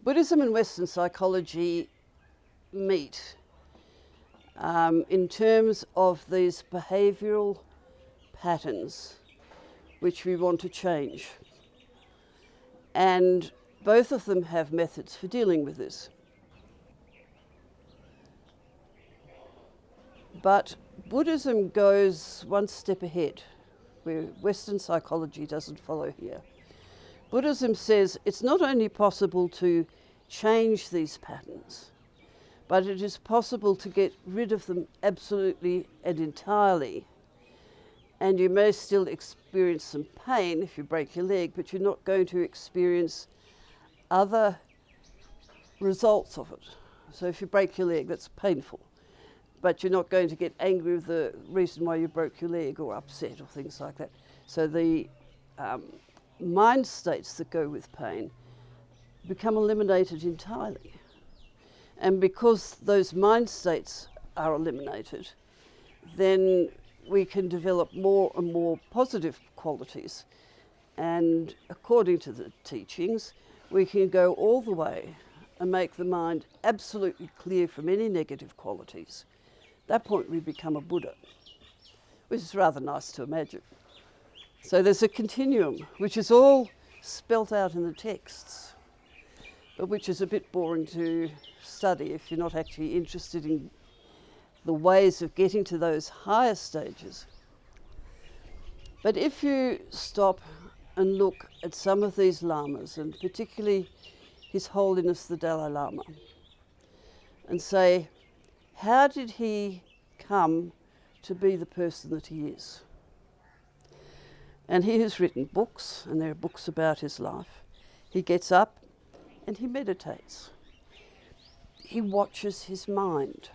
Buddhism and Western psychology meet in terms of these behavioural patterns which we want to change. And both of them have methods for dealing with this. But Buddhism goes one step ahead, where Western psychology doesn't follow here. Buddhism says it's not only possible to change these patterns, but it is possible to get rid of them absolutely and entirely. And you may still experience some pain if you break your leg, but you're not going to experience other results of it. So if you break your leg, that's painful, but you're not going to get angry with the reason why you broke your leg or upset or things like that. So the mind states that go with pain become eliminated entirely. And because those mind states are eliminated, then we can develop more and more positive qualities. And according to the teachings, we can go all the way and make the mind absolutely clear from any negative qualities. At that point we become a Buddha, which is rather nice to imagine. So there's a continuum, which is all spelt out in the texts, but which is a bit boring to study if you're not actually interested in the ways of getting to those higher stages. But if you stop and look at some of these lamas, and particularly His Holiness the Dalai Lama, and say, how did he come to be the person that he is? And he has written books, and there are books about his life. He gets up and he meditates. He watches his mind.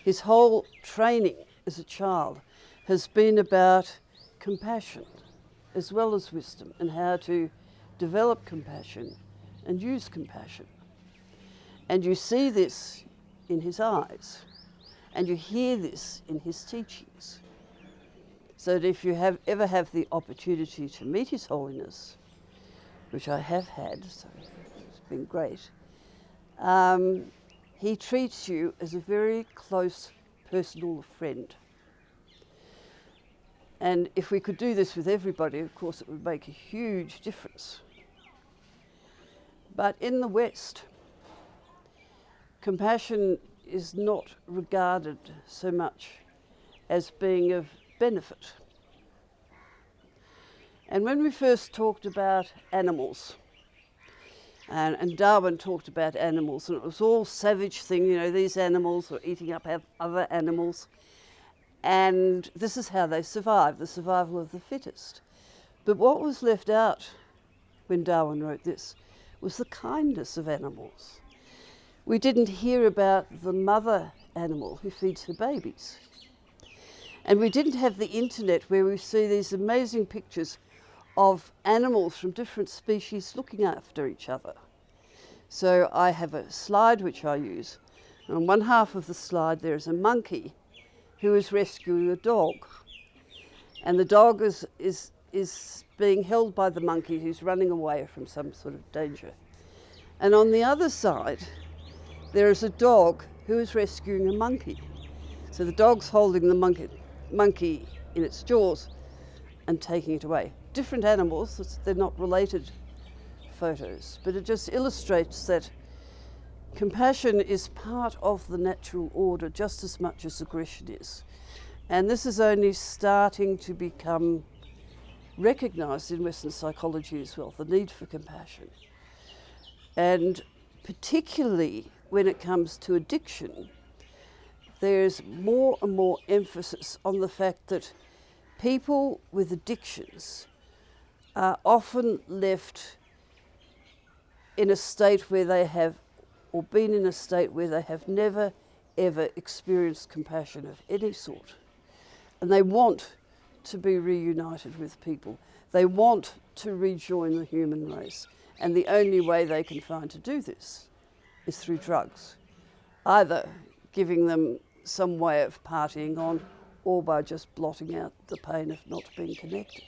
His whole training as a child has been about compassion as well as wisdom, and how to develop compassion and use compassion. And you see this in his eyes, and you hear this in his teachings. So that if you ever have the opportunity to meet His Holiness, which I have had, so it's been great, he treats you as a very close personal friend. And if we could do this with everybody, of course it would make a huge difference. But in the West, compassion is not regarded so much as being of benefit. And when we first talked about animals, and Darwin talked about animals, and it was all savage thing, you know, these animals were eating up other animals, and this is how they survived, the survival of the fittest. But what was left out when Darwin wrote this was the kindness of animals. We didn't hear about the mother animal who feeds her babies. And we didn't have the internet where we see these amazing pictures of animals from different species looking after each other. So I have a slide which I use. And on one half of the slide there is a monkey who is rescuing a dog. And the dog is being held by the monkey who's running away from some sort of danger. And on the other side there is a dog who is rescuing a monkey. So the dog's holding the monkey in its jaws and taking it away. Different animals, they're not related photos, but it just illustrates that compassion is part of the natural order just as much as aggression is. And this is only starting to become recognised in Western psychology as well, the need for compassion. And particularly when it comes to addiction, there's more and more emphasis on the fact that people with addictions are often left in a state where they have, or been in a state where they have never ever experienced compassion of any sort. And they want to be reunited with people. They want to rejoin the human race. And the only way they can find to do this is through drugs, either giving them some way of partying on, or by just blotting out the pain of not being connected.